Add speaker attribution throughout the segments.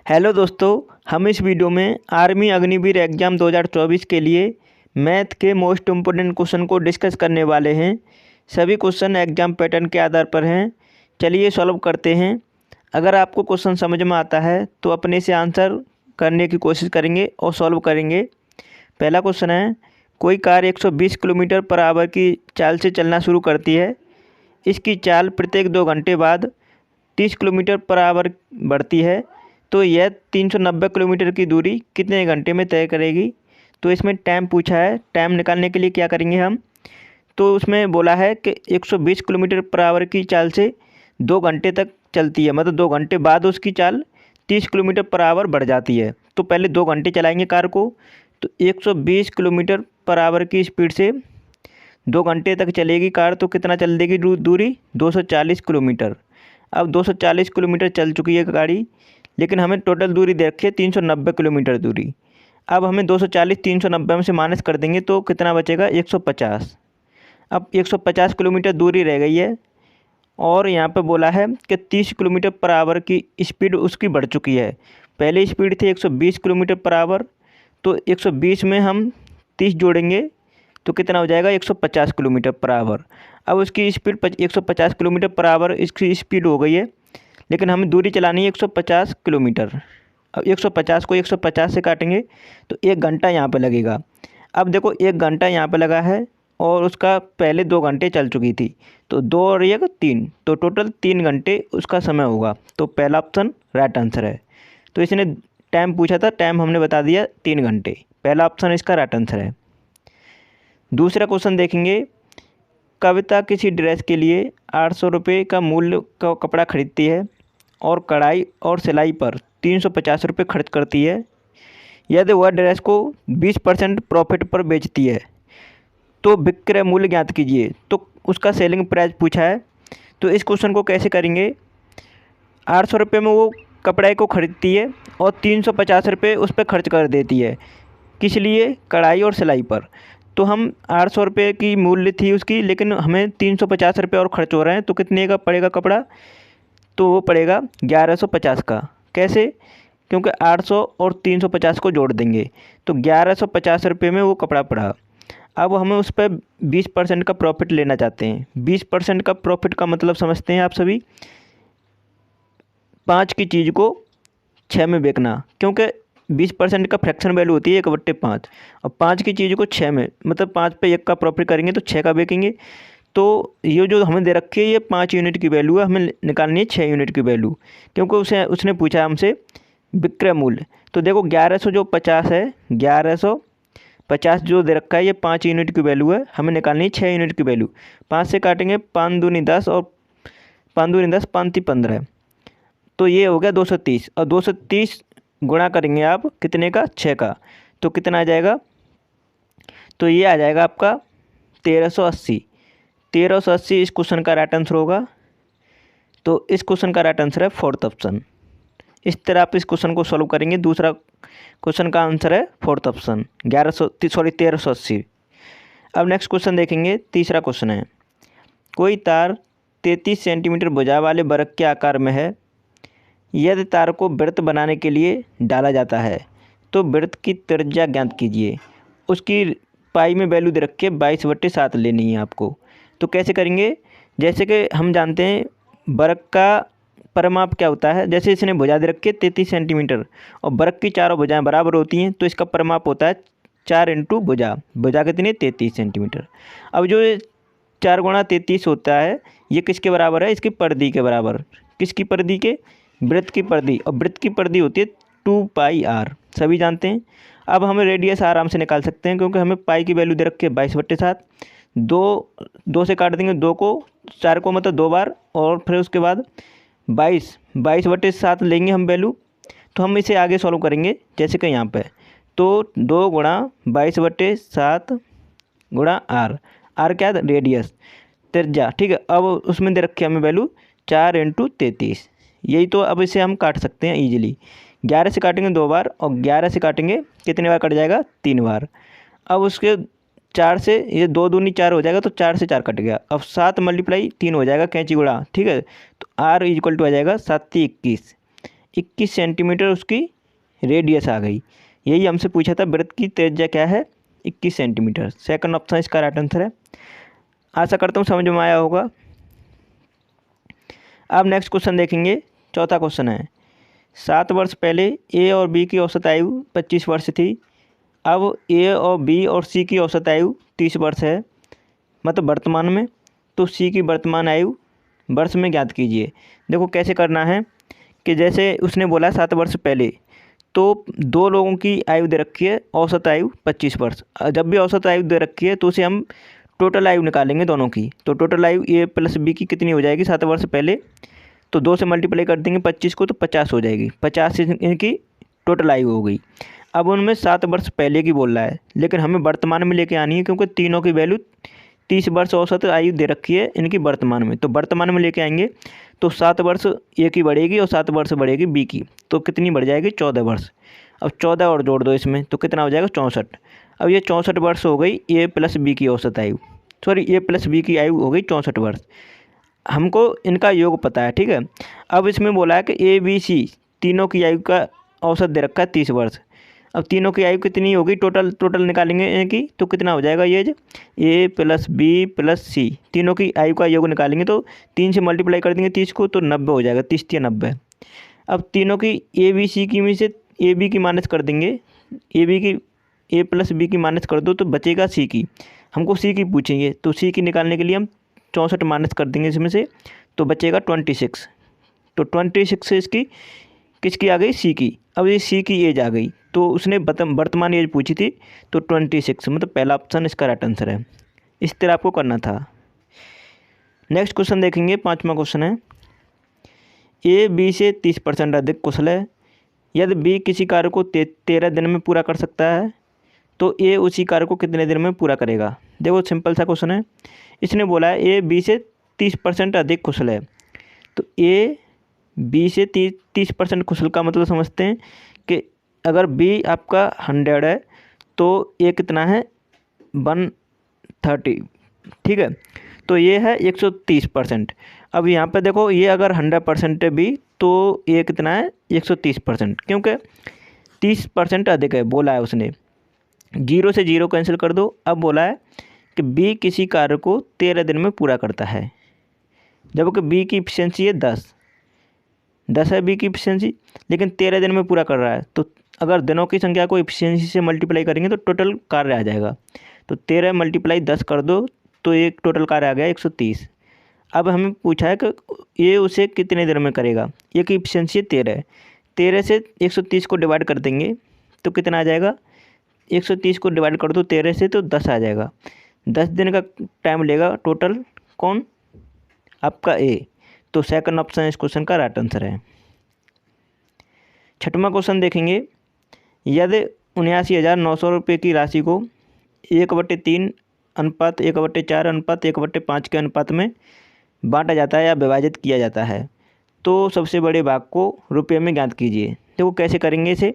Speaker 1: Hello दोस्तों, हम इस वीडियो में आर्मी अग्निवीर एग्ज़ाम 2024 के लिए मैथ के मोस्ट इम्पोर्टेंट क्वेश्चन को डिस्कस करने वाले हैं। सभी क्वेश्चन एग्ज़ाम पैटर्न के आधार पर हैं। चलिए सॉल्व करते हैं। अगर आपको क्वेश्चन समझ में आता है तो अपने से आंसर करने की कोशिश करेंगे और सॉल्व करेंगे। पहला क्वेश्चन है, कोई कार 120 किलोमीटर पर आवर की चाल से चलना शुरू करती है। इसकी चाल प्रत्येक 2 घंटे बाद 30 किलोमीटर पर आवर बढ़ती है, तो यह 390 किलोमीटर की दूरी कितने घंटे में तय करेगी। तो इसमें टाइम पूछा है। टाइम निकालने के लिए क्या करेंगे हम, तो उसमें बोला है कि 120 किलोमीटर पर आवर की चाल से 2 घंटे तक चलती है, मतलब 2 घंटे बाद उसकी चाल 30 किलोमीटर पर आवर बढ़ जाती है। तो पहले 2 घंटे चलाएंगे कार को, तो 120 किलोमीटर पर आवर की स्पीड से 2 घंटे तक चलेगी कार, तो कितना चल देगी दूरी 240 किलोमीटर। अब 240 किलोमीटर चल चुकी है गाड़ी, लेकिन हमें टोटल दूरी दे रखी है 390 किलोमीटर दूरी। अब हमें 240 390 में से माइनस कर देंगे तो कितना बचेगा 150। अब 150 किलोमीटर दूरी रह गई है, और यहाँ पे बोला है कि 30 किलोमीटर पर आवर की स्पीड उसकी बढ़ चुकी है। पहले स्पीड थी 120 किलोमीटर पर आवर, तो 120 में हम 30 जोड़ेंगे तो कितना हो जाएगा 150 किलोमीटर पर आवर। अब उसकी स्पीड 150 किलोमीटर पर आवर इसकी स्पीड हो गई है, लेकिन हमें दूरी चलानी है 150 किलोमीटर। अब 150 को 150 से काटेंगे तो 1 घंटा यहाँ पे लगेगा। अब देखो 1 घंटा यहाँ पे लगा है और उसका पहले 2 घंटे चल चुकी थी, तो 2 और 1 3, तो टोटल 3 घंटे उसका समय होगा। तो पहला ऑप्शन राइट आंसर है। तो इसने टाइम पूछा था, टाइम हमने बता दिया 3 घंटे। पहला ऑप्शन इसका राइट आंसर है। दूसरा क्वेश्चन देखेंगे, कविता किसी ड्रेस के लिए 800 रुपये का मूल्य का कपड़ा खरीदती है और कढ़ाई और सिलाई पर 350 रुपये खर्च करती है। यदि वह ड्रेस को 20% प्रॉफिट पर बेचती है तो विक्रय मूल्य ज्ञात कीजिए। तो उसका सेलिंग प्राइस पूछा है। तो इस क्वेश्चन को कैसे करेंगे, 800 रुपये में वो कपड़े को खरीदती है और 350 रुपये उस पर खर्च कर देती है। किस लिए, कढ़ाई और सिलाई पर। तो हम 800 रुपये की मूल्य थी उसकी, लेकिन हमें 350 रुपये और खर्च हो रहे हैं, तो कितने का पड़ेगा कपड़ा, तो वो पड़ेगा 1150 का। कैसे, क्योंकि 800 और 350 को जोड़ देंगे तो 1150 रुपये में वो कपड़ा पड़ा। अब हमें उस पर 20% का प्रॉफिट लेना चाहते हैं। 20% का प्रॉफिट का मतलब समझते हैं आप सभी, 5 की चीज़ को 6 में बेचना, क्योंकि 20% का फ्रैक्शन वैल्यू होती है 1/5, और 5 की चीज़ को 6 में, मतलब 5 पे 1 का प्रॉफिट करेंगे तो 6 का बेचेंगे। तो ये जो हमें दे रखी है ये 5 यूनिट की वैल्यू है, हमें निकालनी है 6 यूनिट की वैल्यू, क्योंकि उसने पूछा हमसे विक्रय मूल्य। तो देखो 1100 जो 50 है, 1150 जो दे रखा है ये 5 यूनिट की वैल्यू है, हमें निकालनी है 6 यूनिट की वैल्यू। 5 से काटेंगे 5 दूनी 10 और 5 दूनी 10, 5 ती 15, तो ये हो गया 230, और 230 गुणा करेंगे आप कितने का, 6 का, तो कितना आ जाएगा, तो ये आ जाएगा आपका 1380। 1380 इस क्वेश्चन का राइट आंसर होगा। तो इस क्वेश्चन का राइट आंसर है फोर्थ ऑप्शन। इस तरह आप इस क्वेश्चन को सॉल्व करेंगे। दूसरा क्वेश्चन का आंसर है फोर्थ ऑप्शन 1380। अब नेक्स्ट क्वेश्चन देखेंगे। तीसरा क्वेश्चन है, कोई तार 33 सेंटीमीटर भुजा वाले वृत्त के आकार में है। यदि तार को वृत्त बनाने के लिए डाला जाता है तो वृत्त की त्रिज्या ज्ञात कीजिए। उसकी पाई में वैल्यू दे रखी है 22/7 लेनी है आपको। तो कैसे करेंगे, जैसे कि हम जानते हैं वृत्त का परिमाप क्या होता है। जैसे इसने भुजा दे रखी है 33 सेंटीमीटर और वृत्त की चारों भुजाएं बराबर होती हैं, तो इसका परिमाप होता है 4 इंटू भुजा। भुजा कितनी, 33 सेंटीमीटर। अब जो 4 गुणा 33 होता है ये किसके बराबर है, इसकी परिधि के बराबर। किसकी परिधि के, वृत्त की परिधि, और वृत्त की परिधि होती है 2πr, सभी जानते हैं। अब हमें रेडियस आराम से निकाल सकते हैं, क्योंकि हमें पाई की वैल्यू दे रखी है 22/7। 2 से काट देंगे 2 को, 4 को मतलब 2 बार, और फिर उसके बाद 22/7 लेंगे हम वैल्यू। तो हम इसे आगे सॉल्व करेंगे, जैसे कि यहाँ पे, तो 2 गुणा 22/7 गुणा आर। आर क्या है, रेडियस, त्रिज्या, ठीक है। अब उसमें दे रखी है हमें वैल्यू 4 इंटू 33, यही। तो अब इसे हम काट सकते हैं ईजिली। 11 से काटेंगे 2 बार, और 11 से काटेंगे कितने बार कट जाएगा, 3 बार। अब उसके 4 से ये 2 दूनी 4 हो जाएगा, तो 4 से 4 कट गया। अब 7 × 3 हो जाएगा कैंची गुणा, ठीक है। तो आर इक्वल टू आ जाएगा 7 × 21। 21 सेंटीमीटर उसकी रेडियस आ गई। यही हमसे पूछा था, वृत्त की त्रिज्या क्या है, 21 सेंटीमीटर। सेकंड ऑप्शन इसका राइट आंसर है। आशा करता हूँ समझ में आया होगा। अब नेक्स्ट क्वेश्चन देखेंगे। चौथा क्वेश्चन है, 7 वर्ष पहले ए और बी की औसत आयु 25 वर्ष थी। अब ए और बी और सी की औसत आयु 30 वर्ष है, मतलब वर्तमान में। तो सी की वर्तमान आयु वर्ष में ज्ञात कीजिए। देखो कैसे करना है कि जैसे उसने बोला 7 वर्ष पहले, तो दो लोगों की आयु दे रखी है, औसत आयु 25 वर्ष। जब भी औसत आयु दे रखी है तो उसे हम टोटल आयु निकालेंगे दोनों की। तो टोटल आयु ए प्लस बी की कितनी हो जाएगी 7 वर्ष पहले, तो 2 से मल्टीप्लाई कर देंगे 25 को, तो 50 हो जाएगी। 50 इनकी टोटल आयु हो गई। अब उनमें 7 वर्ष पहले की बोल रहा है, लेकिन हमें वर्तमान में लेके आनी है, क्योंकि तीनों की वैल्यू 30 वर्ष औसत आयु दे रखी है इनकी वर्तमान में। तो वर्तमान में लेके आएंगे तो 7 वर्ष ए की बढ़ेगी और 7 वर्ष बढ़ेगी बी की, तो कितनी बढ़ जाएगी 14 वर्ष। अब 14 और जोड़ दो इसमें, तो कितना हो जाएगा 64। अब ये 64 वर्ष हो गई ए प्लस बी की औसत आयु, सॉरी ए प्लस बी की आयु हो गई 64 वर्ष। हमको इनका योग पता है, ठीक है। अब इसमें बोला है कि ए बी सी तीनों की आयु का औसत दे रखा है 30 वर्ष। अब तीनों की आयु कितनी होगी, टोटल निकालेंगे इनकी, तो कितना हो जाएगा ये ए प्लस बी प्लस सी, तीनों की आयु का योग निकालेंगे तो 3 से मल्टीप्लाई कर देंगे 30 को, तो 90 हो जाएगा, 30 या 90। अब तीनों की ए बी सी की में से ए बी की माइनस कर देंगे, ए बी की ए प्लस बी की माइनस कर दो तो बचेगा सी की। हमको सी की पूछेंगे, तो सी की निकालने के लिए हम 64 माइनस कर देंगे इसमें से, तो बचेगा 26। तो 26 से इसकी किसकी आ गई, सी की। अब ये सी की एज आ गई, तो उसने वर्तमान एज पूछी थी, तो 26, मतलब पहला ऑप्शन इसका राइट आंसर है। इस तरह आपको करना था। नेक्स्ट क्वेश्चन देखेंगे। 5वां क्वेश्चन है, ए बी से 30% अधिक कुशल है। यदि बी किसी कार्य को 13 दिन में पूरा कर सकता है, तो ए उसी कार्य को कितने दिन में पूरा करेगा। देखो सिंपल सा क्वेश्चन है। इसने बोला है ए बी से 30% अधिक कुशल है, तो ए बी से 30% कुशल का मतलब समझते हैं कि अगर बी आपका 100 है तो ए कितना है 130, ठीक है। तो ये है 130%। अब यहाँ पे देखो ये अगर 100% है बी, तो ये कितना है 130%, क्योंकि 30% अधिक है बोला है उसने। 0 से 0 कैंसिल कर दो। अब बोला है कि बी किसी कार्य को 13 दिन में पूरा करता है, जबकि बी की इफिशियंसी है 10 है बी की इफिशियंसी, लेकिन 13 दिन में पूरा कर रहा है। तो अगर दिनों की संख्या को इफिशियंसी से मल्टीप्लाई करेंगे तो टोटल कार्य आ जाएगा। तो 13 × 10 कर दो, तो एक टोटल कार्य आ गया 130। अब हमें पूछा है कि ये उसे कितने दिन में करेगा। ये की इफिशियंसी है 13 है, 13 से 130 को डिवाइड कर देंगे तो कितना आ जाएगा, 130 को डिवाइड कर दो 13 से तो 10 आ जाएगा। 10 दिन का टाइम लेगा टोटल, कौन आपका ए। तो सेकंड ऑप्शन इस क्वेश्चन का राइट आंसर है। 6वां क्वेश्चन देखेंगे। यदि 79,900 रुपये की राशि को 1/3 अनुपात 1/4 अनुपात 1/5 के अनुपात में बांटा जाता है या विभाजित किया जाता है, तो सबसे बड़े भाग को रुपये में ज्ञात कीजिए। देखो कैसे करेंगे इसे।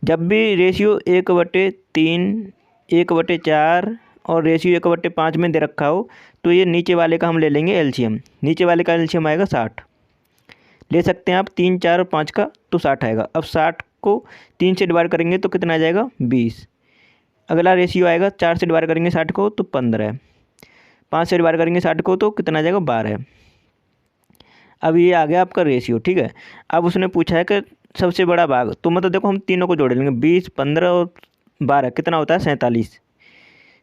Speaker 1: जब भी रेशियो 1/3 1/4 और रेशियो 1/5 में दे रखा हो, तो ये नीचे वाले का हम ले लेंगे एलसीएम। नीचे वाले का एलसीएम आएगा 60, ले सकते हैं आप 3, 4 और 5 का, तो 60 आएगा। अब 60 को 3 से डिवाइड करेंगे तो कितना आ जाएगा 20। अगला रेशियो आएगा 4 से डिवाइड करेंगे 60 को तो 15, 5 से डिवाइड करेंगे 60 को तो कितना आ जाएगा 12। अब ये आ गया आपका रेशियो, ठीक है। अब उसने पूछा है कि सबसे बड़ा भाग, तो मतलब देखो हम तीनों को जोड़ लेंगे, 20, 15 और 12 कितना होता है 47।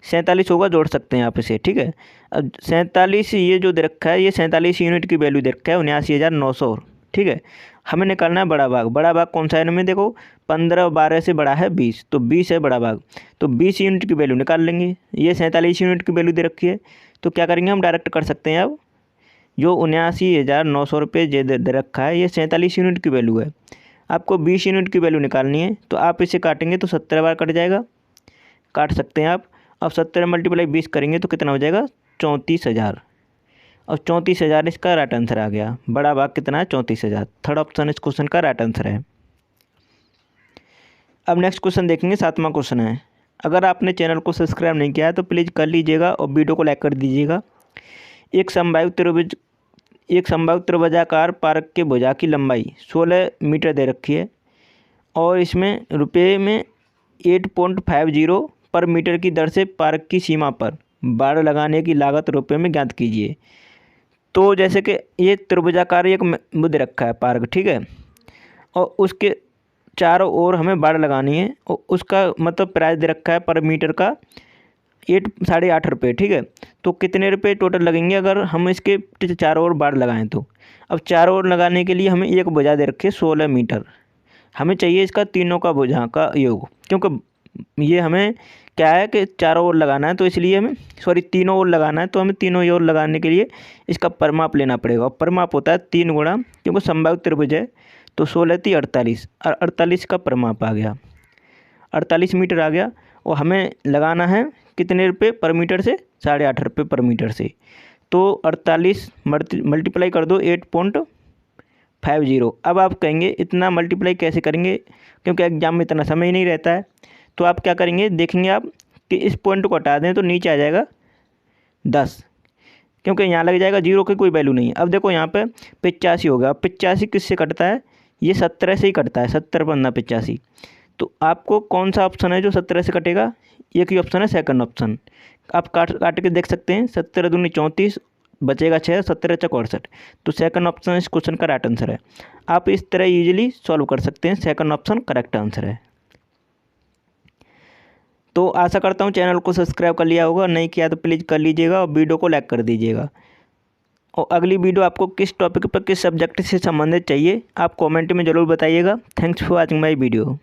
Speaker 1: 47 होगा, जोड़ सकते हैं आप इसे, ठीक है। अब 47 ये जो दे रखा है, ये 47 यूनिट की वैल्यू दे रखा है 79,900, ठीक है। हमें निकालना है बड़ा भाग। बड़ा भाग कौन सा है इनमें, देखो 15 और 12 से बड़ा है 20, तो 20 है बड़ा भाग, तो 20 यूनिट की वैल्यू निकाल लेंगे। ये 47 यूनिट की वैल्यू दे रखी है, तो क्या करेंगे हम डायरेक्ट कर सकते हैं। अब जो 79,900 रुपये दे रखा है, ये 47 यूनिट की वैल्यू है। आपको 20 यूनिट की वैल्यू निकालनी है, तो आप इसे काटेंगे तो 70 बार कट जाएगा, काट सकते हैं आप। अब 70 × 20 करेंगे तो कितना हो जाएगा 34,000। और 34,000 इसका राइट आंसर आ गया। बड़ा भाग कितना है 34,000। थर्ड ऑप्शन इस क्वेश्चन का राइट आंसर है। अब नेक्स्ट क्वेश्चन देखेंगे। 7वां क्वेश्चन है, अगर आपने चैनल को सब्सक्राइब नहीं किया है तो प्लीज़ कर लीजिएगा और वीडियो को लाइक कर दीजिएगा। एक समबाहु त्रिभुज एक संभावित त्रिभुजाकार पार्क के भुजा की लंबाई 16 मीटर दे रखी है और इसमें रुपये में 8.50 पर मीटर की दर से पार्क की सीमा पर बाड़ लगाने की लागत रुपये में ज्ञात कीजिए। तो जैसे कि ये त्रिभुजाकार एक मुद्दे रखा है पार्क, ठीक है, और उसके चारों ओर हमें बाड़ लगानी है और उसका मतलब प्राइस दे रखा है पर मीटर का 8.5 रुपये, ठीक है। तो कितने रुपए टोटल लगेंगे अगर हम इसके चारों ओर बाड़ लगाएं तो। अब चारों ओर लगाने के लिए हमें एक भुजा दे रखी है 16 मीटर, हमें चाहिए इसका तीनों का भुजा का योग, क्योंकि ये हमें क्या है कि चारों ओर लगाना है, तो इसलिए हमें तीनों ओर लगाना है, तो हमें तीनों ओर लगाने के लिए इसका परिमाप लेना पड़ेगा और परिमाप होता है 3 गुणा, क्योंकि संभावित त्रिभुज है तो 16 × 48 और 48 का परिमाप आ गया 48 मीटर आ गया। और हमें लगाना है कितने रुपए पर मीटर से, 8.5 रुपये पर मीटर से। तो 48 मल्टीप्लाई कर दो 8.50। अब आप कहेंगे इतना मल्टीप्लाई कैसे करेंगे, क्योंकि एग्जाम में इतना समय ही नहीं रहता है। तो आप क्या करेंगे, देखेंगे आप कि इस पॉइंट को हटा दें तो नीचे आ जाएगा 10, क्योंकि यहाँ लग जाएगा 0 की कोई वैल्यू नहीं है। अब देखो यहाँ पे 85 होगा। 85 किससे कटता है, ये 17 से ही कटता है, 70 × 85। तो आपको कौन सा ऑप्शन है जो 17 से कटेगा, एक ही ऑप्शन है सेकंड ऑप्शन। आप काट के देख सकते हैं, 17 दूनी 34 बचेगा 6, 17 × 64। तो सेकंड ऑप्शन इस क्वेश्चन का राइट आंसर है। आप इस तरह ईजिली सॉल्व कर सकते हैं, सेकंड ऑप्शन करेक्ट आंसर है। तो आशा करता हूँ चैनल को सब्सक्राइब कर लिया होगा, नहीं किया तो प्लीज़ कर लीजिएगा और वीडियो को लाइक कर दीजिएगा। और अगली वीडियो आपको किस टॉपिक पर, किस सब्जेक्ट से संबंधित चाहिए, आप कमेंट में ज़रूर बताइएगा। Thanks for watching my video.